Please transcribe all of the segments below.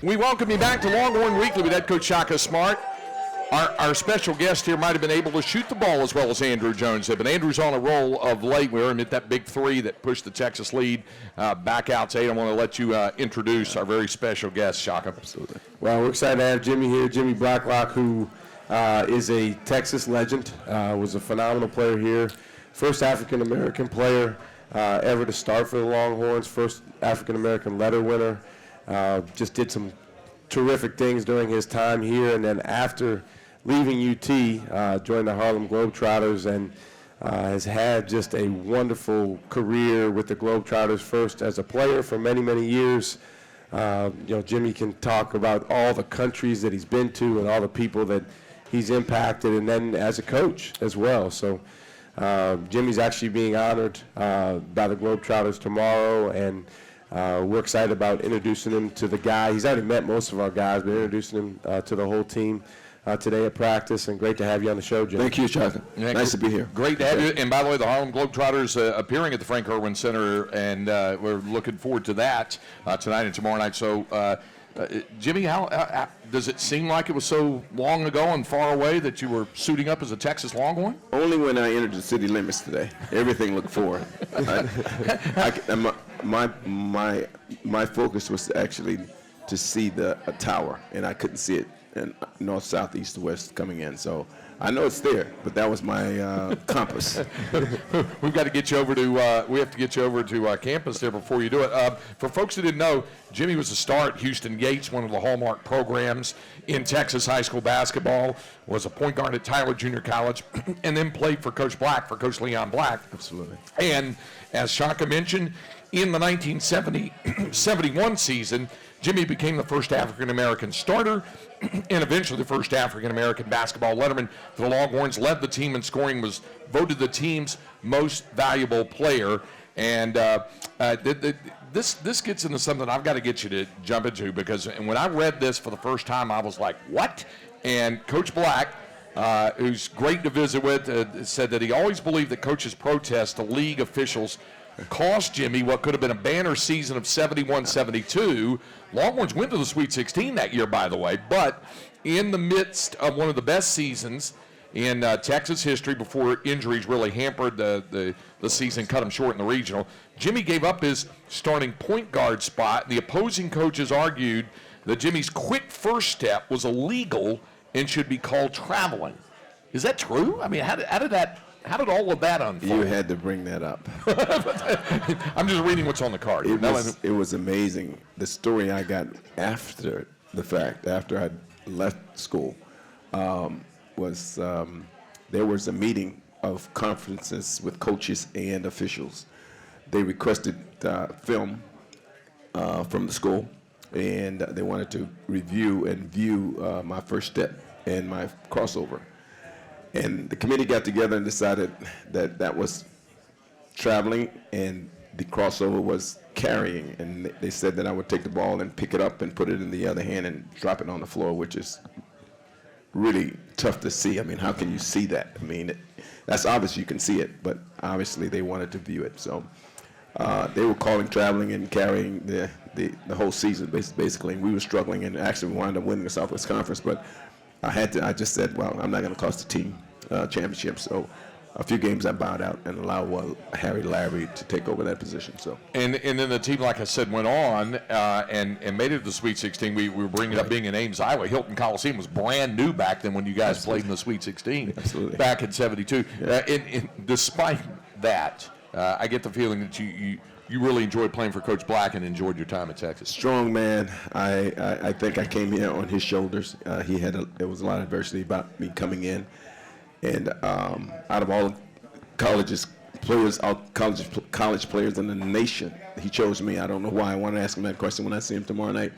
We welcome you back to Longhorn Weekly with head coach Shaka Smart. Our special guest here might have been able to shoot the ball as well as Andrew Jones did, but Andrew's on a roll of late. We heard him hit that big three that pushed the Texas lead back out to 8. I want to let you introduce our very special guest, Shaka. Absolutely. Well, we're excited to have Jimmy here, Jimmy Blacklock, who is a Texas legend, was a phenomenal player here, first African-American player ever to start for the Longhorns, first African-American letter winner. Just did some terrific things during his time here, and then after leaving UT, joined the Harlem Globetrotters, and has had just a wonderful career with the Globetrotters, first as a player for many, many years. Jimmy can talk about all the countries that he's been to and all the people that he's impacted, and then as a coach as well. So Jimmy's actually being honored by the Globetrotters tomorrow, and we're excited about introducing him to the guy. He's already met most of our guys, but introducing him to the whole team today at practice, and great to have you on the show, Jim. Thank you, Shaka. Yeah, nice to be here. Great to have you. And by the way, the Harlem Globetrotters appearing at the Frank Irwin Center, and we're looking forward to that tonight and tomorrow night. So, Jimmy, how does it seem like it was so long ago and far away that you were suiting up as a Texas Longhorn? Only when I entered the city limits today. Everything looked forward. My focus was actually to see the tower, and I couldn't see it. And north, south, east, west coming in. So I know it's there, but that was my compass. We've got to get you over to. We have to get you over to campus there before you do it. For folks who didn't know, Jimmy was a star at Houston Yates, one of the hallmark programs in Texas high school basketball. Was a point guard at Tyler Junior College, and then played for Coach Black, for Coach Leon Black. Absolutely. And as Shaka mentioned, in the 1970-71 season, Jimmy became the first African-American starter and eventually the first African-American basketball letterman for the Longhorns. Led the team in scoring, was voted the team's most valuable player. And this gets into something I've got to get you to jump into, because when I read this for the first time, I was like, what? And Coach Black, who's great to visit with, said that he always believed that coaches' protests to league officials cost Jimmy what could have been a banner season of 71-72. Longhorns went to the Sweet 16 that year, by the way, but in the midst of one of the best seasons in Texas history, before injuries really hampered the season, cut him short in the regional, Jimmy gave up his starting point guard spot. The opposing coaches argued that Jimmy's quick first step was illegal and should be called traveling. Is that true? I mean, how did all of that unfold? You had to bring that up. I'm just reading what's on the card. It was amazing. The story I got after the fact, after I left school, was there was a meeting of conferences with coaches and officials. They requested film from the school, and they wanted to review and view my first step and my crossover. And the committee got together and decided that that was traveling and the crossover was carrying. And they said that I would take the ball and pick it up and put it in the other hand and drop it on the floor, which is really tough to see. I mean, how can you see that? I mean, that's obvious you can see it, but obviously they wanted to view it. So they were calling traveling and carrying the whole season, basically. And we were struggling and actually wound up winning the Southwest Conference. But I just said, well, I'm not going to cost the team championship. So a few games I bowed out and allowed Harry Larry to take over that position. So and then the team, like I said, went on and made it to the Sweet 16. We were bringing up being in Ames, Iowa. Hilton Coliseum was brand new back then when you guys played in the Sweet 16. Absolutely. Back in '72. Yeah. Despite that, I get the feeling that you really enjoyed playing for Coach Black and enjoyed your time at Texas. Strong man. I think I came here on his shoulders. There was a lot of adversity about me coming in, and out of all college players in the nation, he chose me. I don't know why. I want to ask him that question when I see him tomorrow night.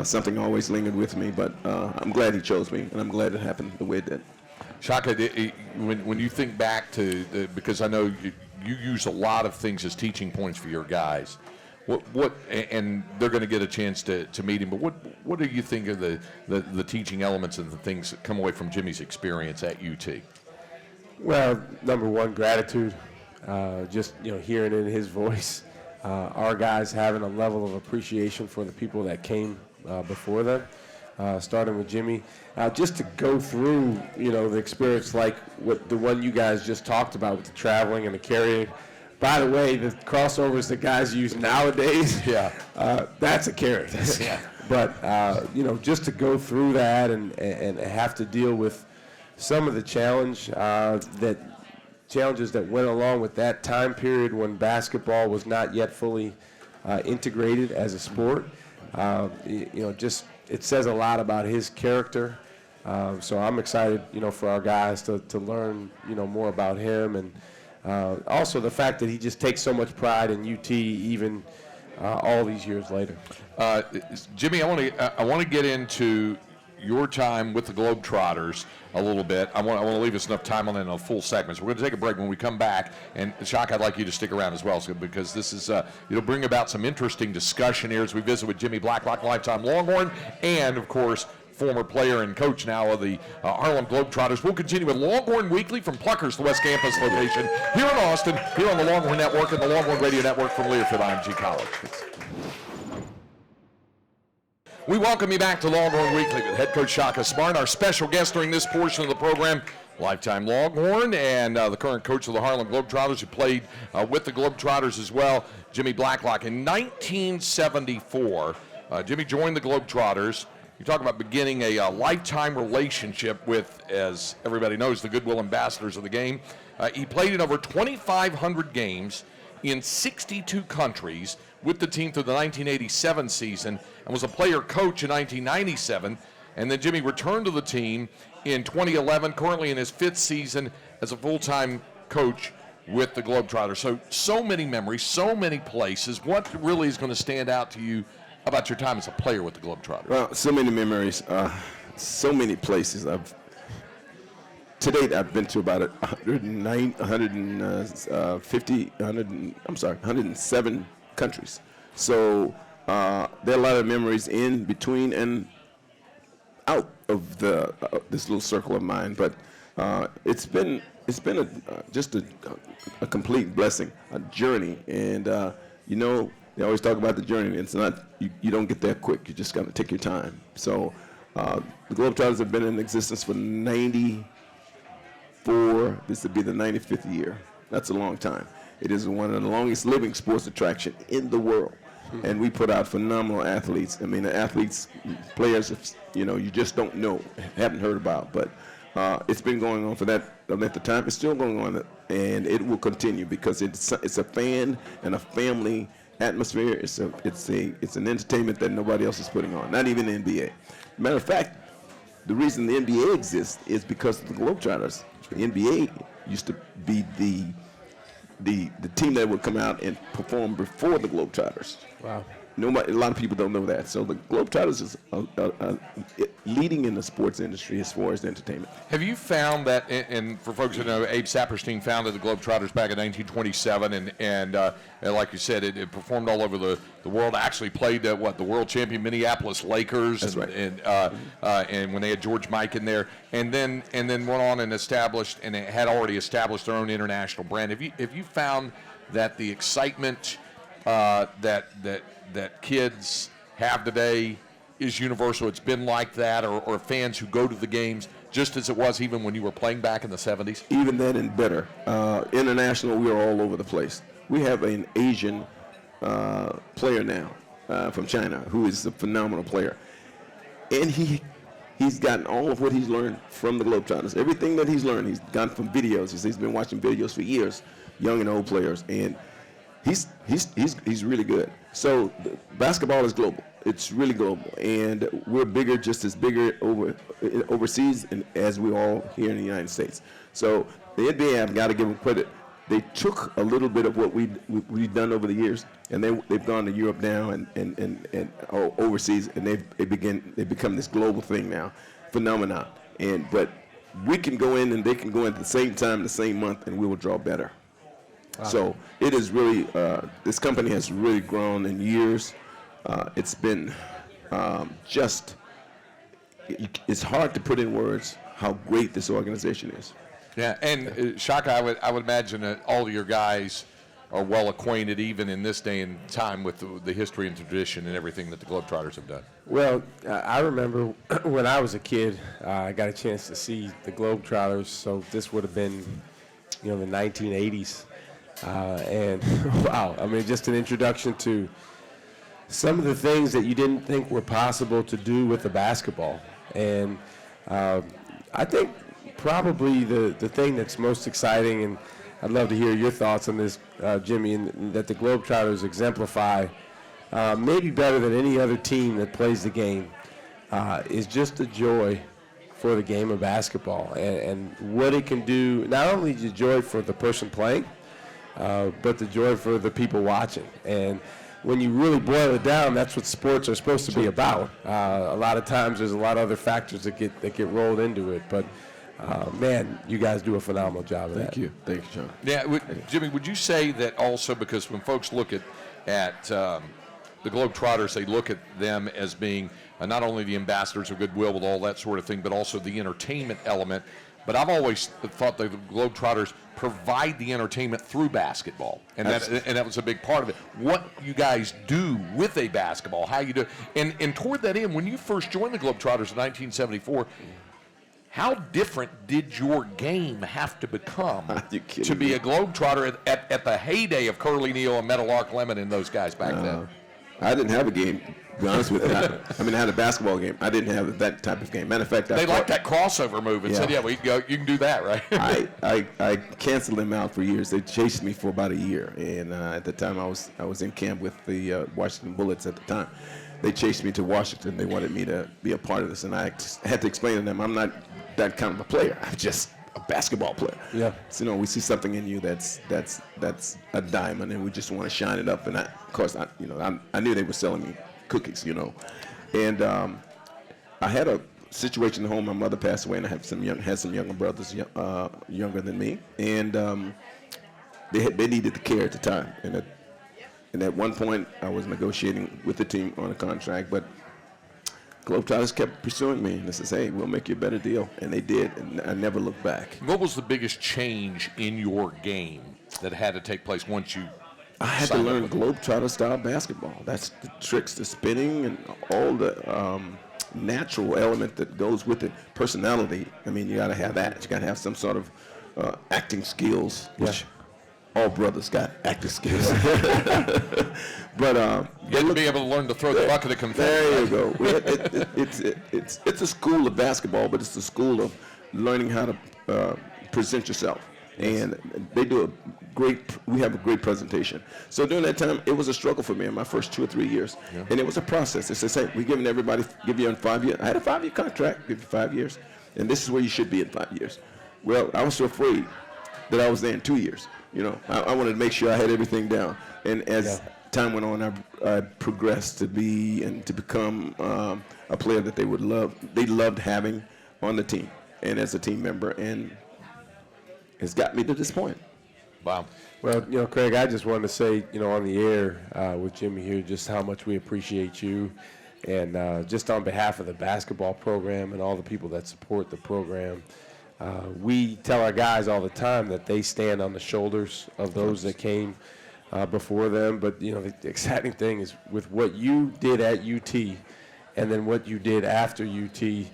Something always lingered with me, but I'm glad he chose me, and I'm glad it happened the way it did. Shaka, when you think back to because I know you use a lot of things as teaching points for your guys. What and they're going to get a chance to meet him. But what do you think of the teaching elements and the things that come away from Jimmy's experience at UT? Well, number one, gratitude. Just hearing it in his voice, our guys having a level of appreciation for the people that came before then, starting with Jimmy. Just to go through, the experience like what the one you guys just talked about with the traveling and the carrying. By the way, the crossovers that guys use nowadays, that's a carry. Yeah. But, just to go through that and have to deal with some of the challenges that went along with that time period when basketball was not yet fully integrated as a sport, it says a lot about his character. So I'm excited, for our guys to learn, more about him, and also the fact that he just takes so much pride in UT even all these years later. Jimmy, I want to get into your time with the Globetrotters a little bit. I want to leave us enough time on that in a full segment. So we're going to take a break. When we come back, and Shock, I'd like you to stick around as well, because this is it'll bring about some interesting discussion here as we visit with Jimmy Blacklock, lifetime Longhorn, and of course former player and coach now of the Harlem Globetrotters. We'll continue with Longhorn Weekly from Pluckers, the West Campus location here in Austin, here on the Longhorn Network and the Longhorn Radio Network from Learfield IMG College. We welcome you back to Longhorn Weekly with head coach Shaka Smart. Our special guest during this portion of the program, lifetime Longhorn and the current coach of the Harlem Globetrotters, who played with the Globetrotters as well, Jimmy Blacklock. In 1974, Jimmy joined the Globetrotters. You talk about beginning a lifetime relationship with, as everybody knows, the goodwill ambassadors of the game. He played in over 2,500 games in 62 countries with the team through the 1987 season, and was a player coach in 1997. And then Jimmy returned to the team in 2011, currently in his 5th season as a full-time coach with the Globetrotters. So many memories, so many places. What really is going to stand out to you about your time as a player with the Globetrotters? Well, so many memories, so many places. To date, I've been to about 107 countries. So there are a lot of memories in between and out of this little circle of mine. But it's been just a complete blessing, a journey. And they always talk about the journey. It's not you don't get there quick. You just got to take your time. So the Globetrotters have been in existence for 94. This would be the 95th year. That's a long time. It is one of the longest living sports attraction in the world. And we put out phenomenal athletes. I mean, the athletes, players, you just don't know, haven't heard about. But it's been going on for that length of time. It's still going on, and it will continue because it's a fan and a family atmosphere. It's an entertainment that nobody else is putting on, not even the NBA. Matter of fact, the reason the NBA exists is because of the Globetrotters. The NBA used to be the team that would come out and perform before the Globetrotters. Wow. A lot of people don't know that. So the Globetrotters is leading in the sports industry as far as entertainment. Have you found that, and for folks who know, Abe Saperstein founded the Globetrotters back in 1927, and like you said, it performed all over the world. Actually played the world champion Minneapolis Lakers. That's right. And when they had George Mike in there, and then went on and established, and it had already established their own international brand. Have you found that the excitement that kids have today is universal? It's been like that, or fans who go to the games just as it was even when you were playing back in the 70s? Even then and better. International, we are all over the place. We have an Asian player now from China who is a phenomenal player. And he's gotten all of what he's learned from the Globetrotters. Everything that he's learned, he's gotten from videos. He's been watching videos for years, young and old players. And he's really good. So basketball is global. It's really global, and we're bigger, just as bigger overseas as we all here in the United States. So the NBA, I've got to give them credit. They took a little bit of what we've done over the years, and they've gone to Europe now and overseas, and they become this global thing now, phenomenon. But we can go in and they can go in at the same time, the same month, and we will draw better. Wow. So it is really, this company has really grown in years. It's been it's hard to put in words how great this organization is. Yeah, and Shaka, I would imagine that all of your guys are well acquainted, even in this day and time, with the history and tradition and everything that the Globetrotters have done. Well, I remember when I was a kid, I got a chance to see the Globetrotters. So this would have been, the 1980s. And wow, I mean, just an introduction to some of the things that you didn't think were possible to do with the basketball. And I think probably the thing that's most exciting, and I'd love to hear your thoughts on this, Jimmy, and that the Globetrotters exemplify maybe better than any other team that plays the game, is just the joy for the game of basketball and what it can do, not only the joy for the person playing, but the joy for the people watching. And when you really boil it down, that's what sports are supposed to be about. A lot of times there's a lot of other factors that get rolled into it, but man, you guys do a phenomenal job of that. Thank you, John. Yeah, Jimmy, would you say that also, because when folks look at the Globetrotters, they look at them as being not only the ambassadors of goodwill with all that sort of thing, but also the entertainment element. But I've always thought that the Globetrotters provide the entertainment through basketball, and that was a big part of it. What you guys do with a basketball, how you do it. And toward that end, when you first joined the Globetrotters in 1974, how different did your game have to become to be a Globetrotter at the heyday of Curly Neal and Meadowlark Lemon and those guys back then? I didn't have a game, to be honest with you. I mean, I had a basketball game. I didn't have that type of game. Matter of fact, they liked that crossover move and said, "Yeah, well, you can do that, right?" I canceled them out for years. They chased me for about a year, and at the time I was in camp with the Washington Bullets at the time. They chased me to Washington. They wanted me to be a part of this, and I had to explain to them, I'm not that kind of a player. I'm just a basketball player. Yeah. So, we see something in you that's a diamond, and we just want to shine it up. And of course, I knew they were selling me cookies, and I had a situation at home. My mother passed away, and I had some younger brothers, younger than me, and they needed the care at the time. And at one point, I was negotiating with the team on a contract, but Globetrotters kept pursuing me, and they said, "Hey, we'll make you a better deal," and they did, and I never looked back. What was the biggest change in your game that had to take place once you? I had to learn Globetrotter-style basketball. That's the tricks, the spinning, and all the natural element that goes with it. Personality. I mean, you got to have that. You got to have some sort of acting skills, which all brothers got acting skills. But you have to be able to learn to throw the bucket of confetti. There you go. It's a school of basketball, but it's a school of learning how to present yourself. And they do we have a great presentation. So during that time, it was a struggle for me in my first 2 or 3 years. Yeah. And it was a process. They said, "Hey, we're giving everybody, give you in 5 years." I had a 5-year contract, give you 5 years. And this is where you should be in 5 years. Well, I was so afraid that I was there in 2 years. I wanted to make sure I had everything down. And as time went on, I progressed to become a player that they would love. They loved having on the team and as a team member, and it's got me to this point. Wow. Well, Craig, I just wanted to say, on the air with Jimmy here, just how much we appreciate you, and just on behalf of the basketball program and all the people that support the program. We tell our guys all the time that they stand on the shoulders of those that came before them. But, the exciting thing is with what you did at UT and then what you did after UT,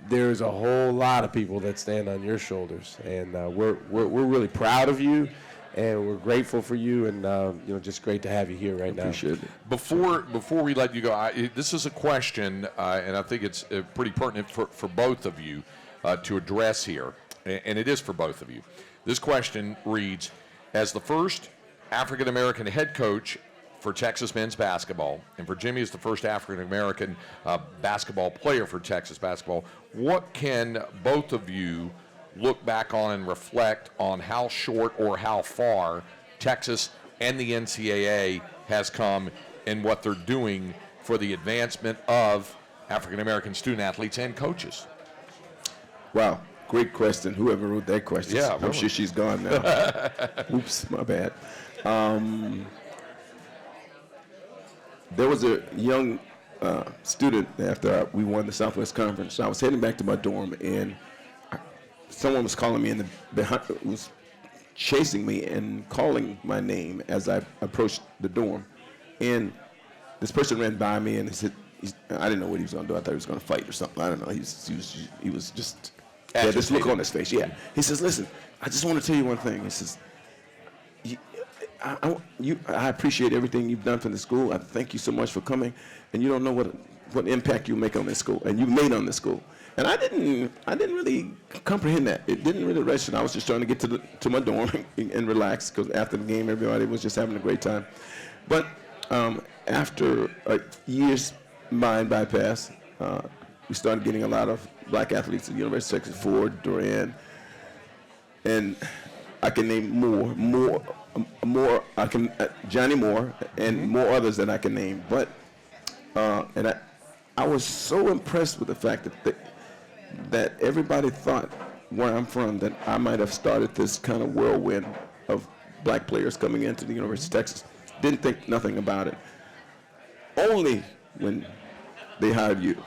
there's a whole lot of people that stand on your shoulders. And we're really proud of you, and we're grateful for you, and, just great to have you here right now. Appreciate it. Before we let you go, this is a question, and I think it's pretty pertinent for both of you. To address here, and it is for both of you. This question reads, as the first African-American head coach for Texas men's basketball, and for Jimmy as the first African-American basketball player for Texas basketball, what can both of you look back on and reflect on how short or how far Texas and the NCAA has come in what they're doing for the advancement of African-American student athletes and coaches? Wow, great question. Whoever wrote that question, yeah, I'm sure she's gone now. Oops, my bad. There was a young student after we won the Southwest Conference. I was heading back to my dorm, and someone was calling me in the behind. It was chasing me and calling my name as I approached the dorm. And this person ran by me and he said, I didn't know what he was going to do. I thought he was going to fight or something. I don't know. He was just had this look on his face. Yeah. He says, listen, I just want to tell you one thing. He says, I appreciate everything you've done for the school. I thank you so much for coming. And you don't know what impact you make on this school, and you made on this school. And I didn't really comprehend that. It didn't really register. I was just trying to get to my dorm and relax, because after the game, everybody was just having a great time. But after years mind bypass, we started getting a lot of black athletes at the University of Texas, Ford, Duran, and I can name more. I can Johnny Moore and more others that I can name. But and I was so impressed with the fact that everybody thought where I'm from that I might have started this kind of whirlwind of black players coming into the University of Texas. Didn't think nothing about it. Only when they hired you,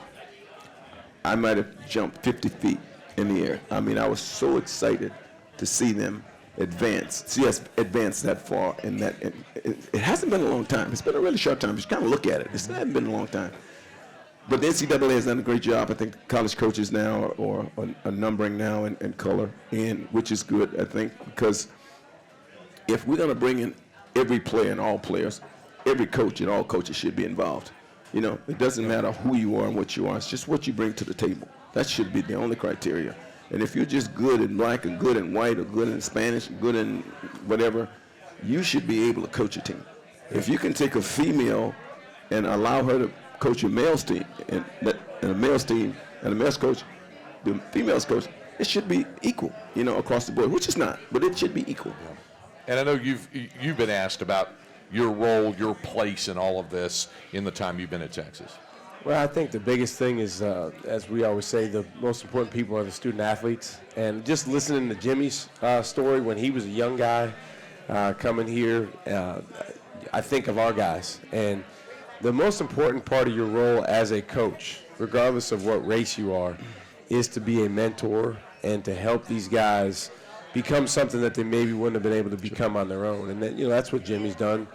I might have jumped 50 feet in the air. I mean, I was so excited to see them advance that far. And that it hasn't been a long time. It's been a really short time. Just kind of look at it. It hasn't been a long time. But the NCAA has done a great job. I think college coaches now are numbering now in color, which is good, I think, because if we're going to bring in every player and all players, every coach and all coaches should be involved. You know, it doesn't matter who you are and what you are. It's just what you bring to the table. That should be the only criteria. And if you're just good in black and good in white or good in Spanish and good in whatever, you should be able to coach a team. If you can take a female and allow her to coach a male's team, and a male's team and a male's coach, the female's coach, it should be equal, you know, across the board, which is not, but it should be equal. And I know you've been asked about your role, your place in all of this in the time you've been at Texas. Well, I think the biggest thing is, as we always say, the most important people are the student athletes. And just listening to Jimmy's story when he was a young guy coming here, I think of our guys. And the most important part of your role as a coach, regardless of what race you are, is to be a mentor and to help these guys become something that they maybe wouldn't have been able to become on their own. And you know, that's what Jimmy's done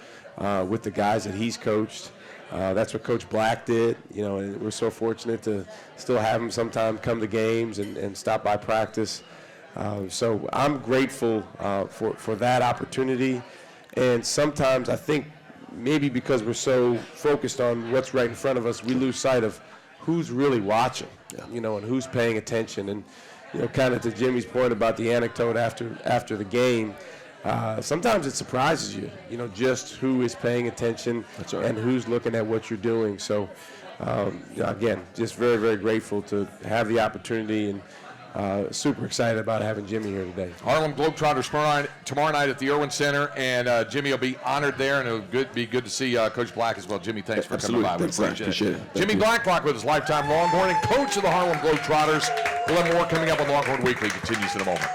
with the guys that he's coached. That's what Coach Black did, you know, and we're so fortunate to still have him sometime come to games and stop by practice. So I'm grateful for that opportunity. And sometimes I think maybe because we're so focused on what's right in front of us, we lose sight of who's really watching, you know, and who's paying attention. And, you know, kind of to Jimmy's point about the anecdote after the game, sometimes it surprises you, you know, just who is paying attention and who's looking at what you're doing. So, you know, again, just very, very grateful to have the opportunity and super excited about having Jimmy here today. Harlem Globetrotters tomorrow night at the Irwin Center, and Jimmy will be honored there, and it'll be good to see Coach Black as well. Jimmy, thanks for coming by. We appreciate it. Jimmy Blacklock with us, lifetime Longhorn and coach of the Harlem Globetrotters. We'll have more coming up on Longhorn Weekly. Continues in a moment.